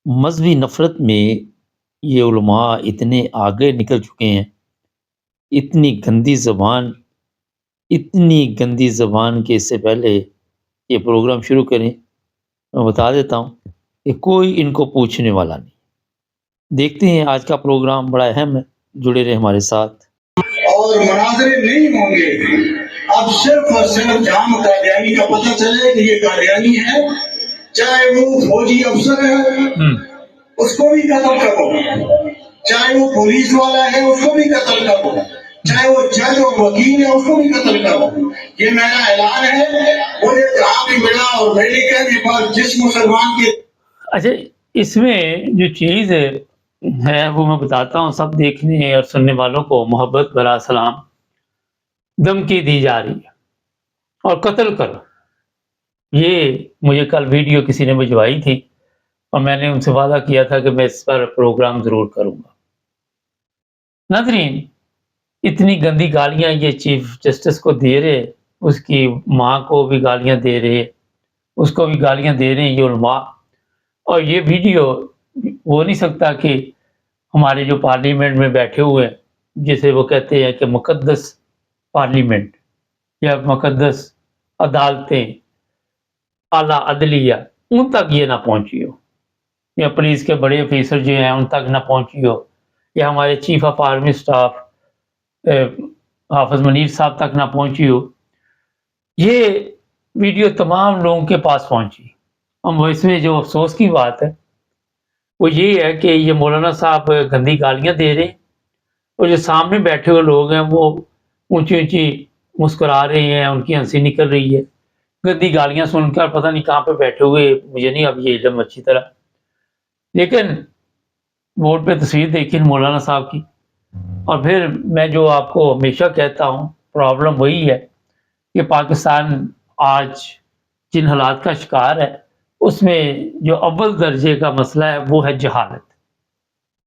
مذہبی نفرت میں یہ علماء اتنے آگے نکل چکے ہیں، اتنی گندی زبان کہ اس سے پہلے یہ پروگرام شروع کریں میں بتا دیتا ہوں کہ کوئی ان کو پوچھنے والا نہیں۔ دیکھتے ہیں آج کا پروگرام بڑا اہم ہے، جڑے رہے ہمارے ساتھ۔ اور مناظرے نہیں ہوں گے، اب صرف اور صرف جام قادیانی کا پتہ چلے کہ یہ قادیانی ہے، چاہے وہ فوجی افسر ہے اس کو بھی قتل کرو، چاہے وہ پولیس والا ہے اس کو بھی قتل کرو، چاہے وہ جج اور وکیل ہے اس کو بھی قتل کرو۔ یہ میرا اعلان ہے، مجھے جہاں بھی ملا اور میڈیکل کے پاس جس مسلمان کی اچھا، اس میں جو چیز ہے وہ میں بتاتا ہوں، سب دیکھنے اور سننے والوں کو محبت برا سلام دھمکی دی جا رہی ہے اور قتل کرو۔ یہ مجھے کل ویڈیو کسی نے بھجوائی تھی اور میں نے ان سے وعدہ کیا تھا کہ میں اس پر پروگرام ضرور کروں گا۔ ناظرین، اتنی گندی گالیاں یہ چیف جسٹس کو دے رہے، اس کی ماں کو بھی گالیاں دے رہے، اس کو بھی گالیاں دے رہے ہیں یہ علماء۔ اور یہ ویڈیو ہو نہیں سکتا کہ ہمارے جو پارلیمنٹ میں بیٹھے ہوئے ہیں، جسے وہ کہتے ہیں کہ مقدس پارلیمنٹ یا مقدس عدالتیں، اعلیٰ عدلیہ، ان تک یہ نہ پہنچی ہو، یا پولیس کے بڑے آفیسر جو ہیں ان تک نہ پہنچی ہو، یا ہمارے چیف آف آرمی سٹاف حافظ منیر صاحب تک نہ پہنچی ہو۔ یہ ویڈیو تمام لوگوں کے پاس پہنچی۔ اب اس میں جو افسوس کی بات ہے وہ یہ ہے کہ یہ مولانا صاحب گندی گالیاں دے رہے ہیں اور جو سامنے بیٹھے ہوئے لوگ ہیں وہ اونچی اونچی مسکرا رہے ہیں، ان کی ہنسی نکل رہی ہے گندی گالیاں سن کر، پتہ نہیں کہاں پہ بیٹھے ہوئے، مجھے نہیں اب یہ علم اچھی طرح۔ لیکن بورڈ پہ تصویر دیکھی مولانا صاحب کی، اور پھر میں جو آپ کو ہمیشہ کہتا ہوں، پرابلم وہی ہے کہ پاکستان آج جن حالات کا شکار ہے اس میں جو اول درجے کا مسئلہ ہے وہ ہے جہالت۔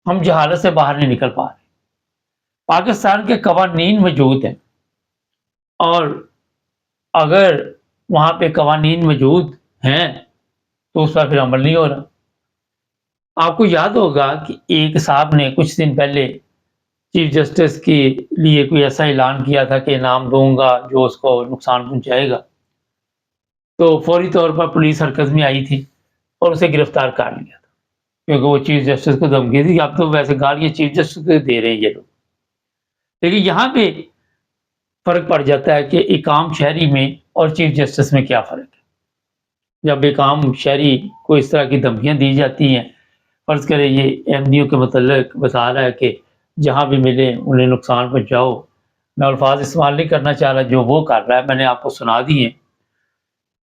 ہم جہالت سے باہر نہیں نکل پا رہے۔ پاکستان کے قوانین موجود ہیں اور اگر وہاں پہ قوانین موجود ہیں تو اس پر پھر عمل نہیں ہو رہا۔ آپ کو یاد ہوگا کہ ایک صاحب نے کچھ دن پہلے چیف جسٹس کے لیے کوئی ایسا اعلان کیا تھا کہ انعام دوں گا جو اس کو نقصان پہنچائے گا، تو فوری طور پر پولیس حرکت میں آئی تھی اور اسے گرفتار کر لیا تھا، کیونکہ وہ چیف جسٹس کو دھمکی دی۔ اب تو ویسے گالیاں چیف جسٹس کو دے رہے ہیں یہ لوگ۔ لیکن یہاں پہ فرق پڑ جاتا ہے کہ ایک عام شہری میں اور چیف جسٹس میں کیا فرق ہے۔ جب ایک عام شہری کو اس طرح کی دھمکیاں دی جاتی ہیں، فرض کرے یہ ایم ڈی او کے متعلق بتا رہا ہے کہ جہاں بھی ملے انہیں نقصان پہنچاؤ، میں الفاظ استعمال نہیں کرنا چاہ رہا، جو وہ کر رہا ہے میں نے آپ کو سنا دی ہیں،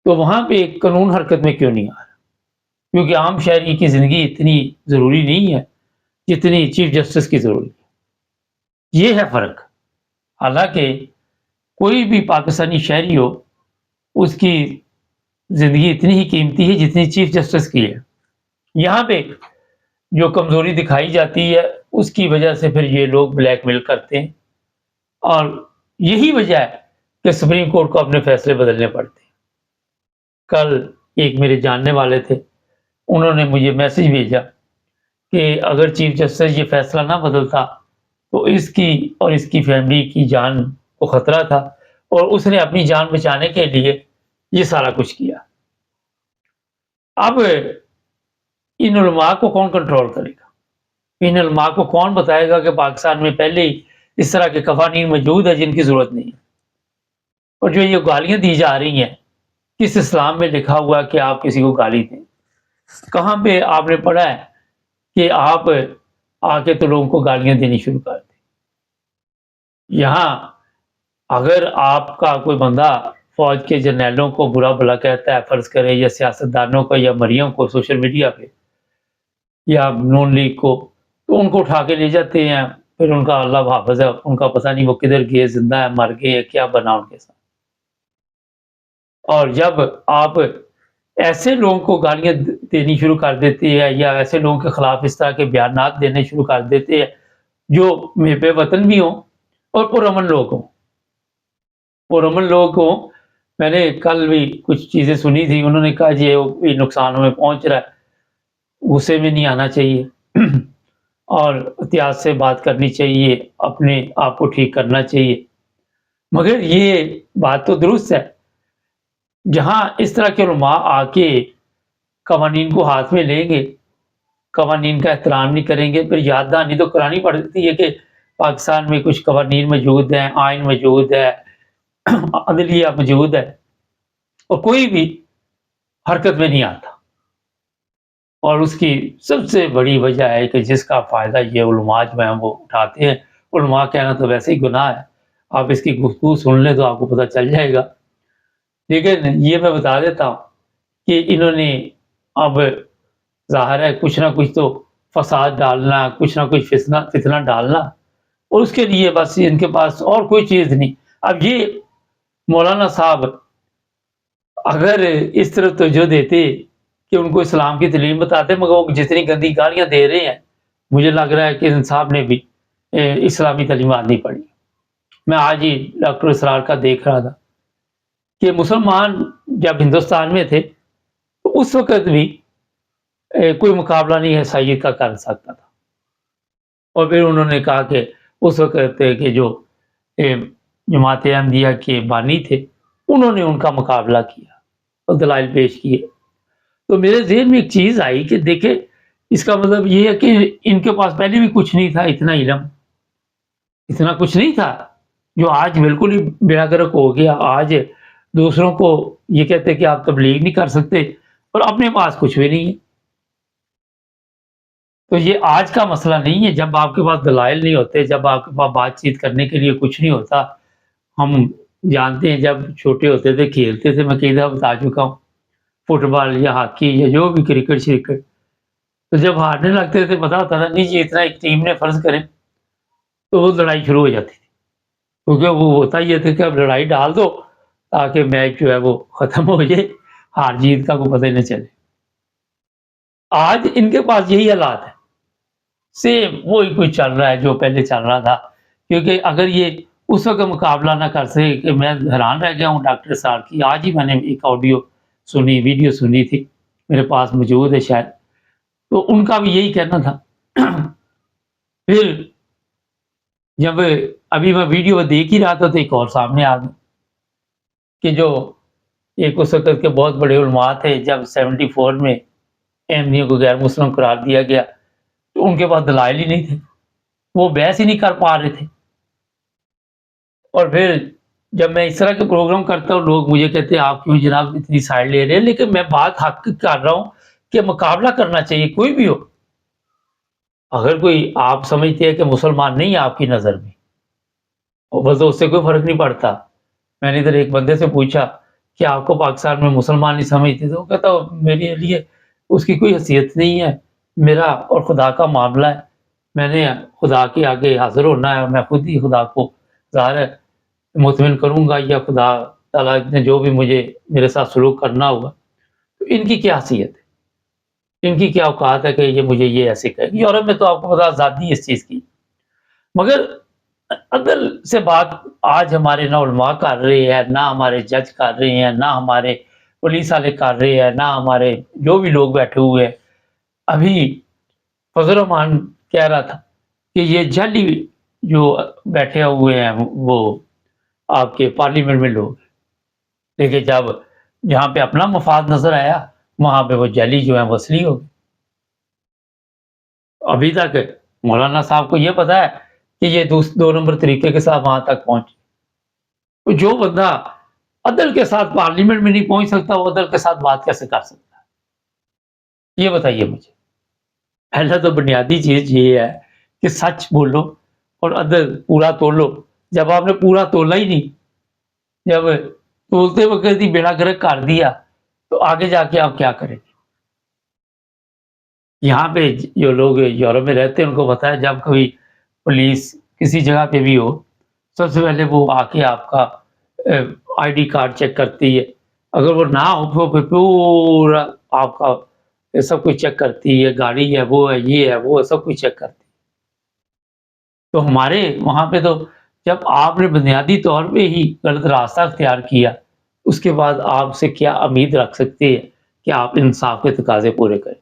تو وہاں پہ ایک قانون حرکت میں کیوں نہیں آ رہا؟ کیونکہ عام شہری کی زندگی اتنی ضروری نہیں ہے جتنی چیف جسٹس کی ضروری ہے۔ یہ ہے فرق۔ حالانکہ کوئی بھی پاکستانی شہری ہو، اس کی زندگی اتنی ہی قیمتی ہے جتنی چیف جسٹس کی ہے۔ یہاں پہ جو کمزوری دکھائی جاتی ہے اس کی وجہ سے پھر یہ لوگ بلیک میل کرتے ہیں، اور یہی وجہ ہے کہ سپریم کورٹ کو اپنے فیصلے بدلنے پڑتے ہیں۔ کل ایک میرے جاننے والے تھے، انہوں نے مجھے میسج بھیجا کہ اگر چیف جسٹس یہ فیصلہ نہ بدلتا تو اس کی اور اس کی فیملی کی جان کو خطرہ تھا، اور اس نے اپنی جان بچانے کے لیے یہ سارا کچھ کیا۔ اب ان علماء کو کون کنٹرول کرے گا؟ ان علماء کو کون بتائے گا کہ پاکستان میں پہلے ہی اس طرح کے قوانین موجود ہیں جن کی ضرورت نہیں ہے؟ اور جو یہ گالیاں دی جا رہی ہیں، کس اسلام میں لکھا ہوا ہے کہ آپ کسی کو گالی دیں؟ کہاں پہ آپ نے پڑھا ہے کہ آپ آ کے تو لوگوں کو گالیاں دینی شروع کر دیں؟ یہاں اگر آپ کا کوئی بندہ فوج کے جرنیلوں کو برا بھلا کہتا ہے، فرض کرے، یا سیاستدانوں کو یا مریوں کو سوشل میڈیا پہ، یا نون لیگ کو، تو ان کو اٹھا کے لے جاتے ہیں، پھر ان کا اللہ حافظ ہے، ان کا پتہ نہیں وہ کدھر گئے، زندہ ہے، مر گئے، کیا بنا ان کے ساتھ۔ اور جب آپ ایسے لوگوں کو گالیاں دینی شروع کر دیتے ہیں، یا ایسے لوگوں کے خلاف اس طرح کے بیانات دینے شروع کر دیتے ہیں جو محب وطن بھی ہوں اور پرامن لوگ ہوں، میں نے کل بھی کچھ چیزیں سنی تھی، انہوں نے کہا جی یہ نقصان ہمیں پہنچ رہا ہے، غصے میں نہیں آنا چاہیے اور احتیاط سے بات کرنی چاہیے، اپنے آپ کو ٹھیک کرنا چاہیے۔ مگر یہ بات تو درست ہے، جہاں اس طرح کے علماء آ کے قوانین کو ہاتھ میں لیں گے، قوانین کا احترام نہیں کریں گے، پھر یاد دہانی تو کرانی پڑتی ہے کہ پاکستان میں کچھ قوانین موجود ہیں، آئین موجود ہے، عدلیہ موجود ہے، اور کوئی بھی حرکت میں نہیں آتا۔ اور اس کی سب سے بڑی وجہ ہے کہ جس کا فائدہ یہ علماء جو ہیں وہ اٹھاتے ہیں۔ علماء کہنا تو ویسے ہی گناہ ہے، آپ اس کی گفتگو سن لیں تو آپ کو پتہ چل جائے گا۔ لیکن یہ میں بتا دیتا ہوں کہ انہوں نے اب ظاہر ہے کچھ نہ کچھ تو فساد ڈالنا، کچھ نہ کچھ فتنہ ڈالنا، اور اس کے لیے بس ان کے پاس اور کوئی چیز نہیں۔ اب یہ مولانا صاحب اگر اس طرح توجہ دیتے کہ ان کو اسلام کی تعلیم بتاتے، مگر وہ جتنی گندی گالیاں دے رہے ہیں، مجھے لگ رہا ہے کہ ان صاحب نے بھی اسلامی تعلیمات نہیں پڑھی۔ میں آج ہی ڈاکٹر اسرار کا دیکھ رہا تھا کہ مسلمان جب ہندوستان میں تھے تو اس وقت بھی کوئی مقابلہ نہیں عیسائیت کا کر سکتا تھا، اور پھر انہوں نے کہا کہ اس وقت کہ جو جماعت احمدیہ کے بانی تھے انہوں نے ان کا مقابلہ کیا اور دلائل پیش کیے۔ تو میرے ذہن میں ایک چیز آئی کہ دیکھیں، اس کا مطلب یہ ہے کہ ان کے پاس پہلے بھی کچھ نہیں تھا، اتنا علم، اتنا کچھ نہیں تھا جو آج بالکل ہی بیڑا گرک ہو گیا۔ آج دوسروں کو یہ کہتے کہ آپ تبلیغ نہیں کر سکتے اور اپنے پاس کچھ بھی نہیں ہے۔ تو یہ آج کا مسئلہ نہیں ہے، جب آپ کے پاس دلائل نہیں ہوتے، جب آپ کے پاس بات چیت کرنے کے لیے کچھ نہیں ہوتا۔ ہم جانتے ہیں جب چھوٹے ہوتے تھے، کھیلتے تھے، میں کئی دفعہ بتا چکا ہوں، فٹ بال یا ہاکی یا جو بھی کرکٹ شرکٹ، تو جب ہارنے لگتے تھے پتا ہوتا تھا نہیں جی اتنا ایک ٹیم نے فرض کریں، تو وہ لڑائی شروع ہو جاتی تھی، کیونکہ وہ ہوتا یہ تھا کہ اب لڑائی ڈال دو تاکہ میچ جو ہے وہ ختم ہو جائے، ہار جیت کا کوئی پتہ ہی نہ چلے۔ آج ان کے پاس یہی حالات ہے، سیم وہی کچھ چل رہا ہے جو پہلے چل رہا تھا، کیونکہ اگر یہ اس وقت مقابلہ نہ کر سکے، کہ میں حیران رہ گیا ہوں ڈاکٹر صاحب کی، آج ہی میں نے ایک آڈیو سنی، ویڈیو سنی تھی، میرے پاس موجود ہے شاید، تو ان کا بھی یہی کہنا تھا۔ پھر جب ابھی میں ویڈیو دیکھ ہی رہا تھا تو ایک اور سامنے آ گیا کہ جو ایک اس وقت کے بہت بڑے علماء تھے، جب 74 میں احمدیوں کو غیر مسلم قرار دیا گیا تو ان کے پاس دلائل ہی نہیں تھے، وہ بحث ہی نہیں کر پا رہے تھے۔ اور پھر جب میں اس طرح کے پروگرام کرتا ہوں، لوگ مجھے کہتے ہیں آپ کیوں جناب اتنی سائڈ لے رہے ہیں، لیکن میں بات حق کر رہا ہوں کہ مقابلہ کرنا چاہیے، کوئی بھی ہو۔ اگر کوئی آپ سمجھتے ہیں کہ مسلمان نہیں ہے آپ کی نظر میں، اور بس اس سے کوئی فرق نہیں پڑتا۔ میں نے ادھر ایک بندے سے پوچھا کہ آپ کو پاکستان میں مسلمان نہیں سمجھتے، تو وہ کہتا میرے لیے اس کی کوئی حیثیت نہیں ہے، میرا اور خدا کا معاملہ ہے، میں نے خدا کے آگے حاضر ہونا ہے، میں خود ہی خدا کو ظاہر ہے مطمئن کروں گا، یا خدا تعالیٰ نے جو بھی مجھے میرے ساتھ سلوک کرنا ہوگا۔ تو ان کی کیا حیثیت ہے، ان کی کیا اوقات ہے کہ یہ مجھے یہ ایسے کہے۔ یورپ میں تو آپ کو پتا آزادی اس چیز کی، مگر عدل سے بات آج ہمارے نہ علماء کر رہے ہیں، نہ ہمارے جج کر رہے ہیں، نہ ہمارے پولیس والے کر رہے ہیں، نہ ہمارے جو بھی لوگ بیٹھے ہوئے ہیں۔ ابھی فضل الرحمان کہہ رہا تھا کہ یہ جعلی جو بیٹھے ہوئے ہیں وہ آپ کے پارلیمنٹ میں لوگ، لیکن جہاں پہ اپنا مفاد نظر آیا وہاں پہ وہ جعلی جو ہیں وہ اصلی ہو گئے۔ ابھی تک مولانا صاحب کو یہ پتا ہے کہ یہ 2 نمبر طریقے کے ساتھ وہاں تک پہنچے۔ جو بندہ عدل کے ساتھ پارلیمنٹ میں نہیں پہنچ سکتا، وہ عدل کے ساتھ بات کیسے کر سکتا ہے؟ یہ بتائیے مجھے۔ پہلا تو بنیادی چیز یہ ہے کہ سچ بولو اور عدل پورا تولو۔ جب آپ نے پورا تولا ہی نہیں، جب تولتے وقت ہی بیڑا گرک کر دیا، تو آگے جا کے آپ کیا کریں گے؟ یہاں پہ جو لوگ یورپ میں رہتے ہیں ان کو پتا ہے جب کوئی پولیس کسی جگہ پہ بھی ہو، سب سے پہلے وہ آ کے آپ کا آئی ڈی کارڈ چیک کرتی ہے، اگر وہ نہ ہو تو پھر پورا آپ کا سب کچھ چیک کرتی ہے، گاڑی ہے، وہ ہے، یہ ہے، وہ ہے، سب کچھ چیک کرتی ہے۔ تو ہمارے وہاں پہ تو جب آپ نے بنیادی طور پہ ہی غلط راستہ اختیار کیا، اس کے بعد آپ سے کیا امید رکھ سکتے ہیں کہ آپ انصاف کے تقاضے پورے کریں؟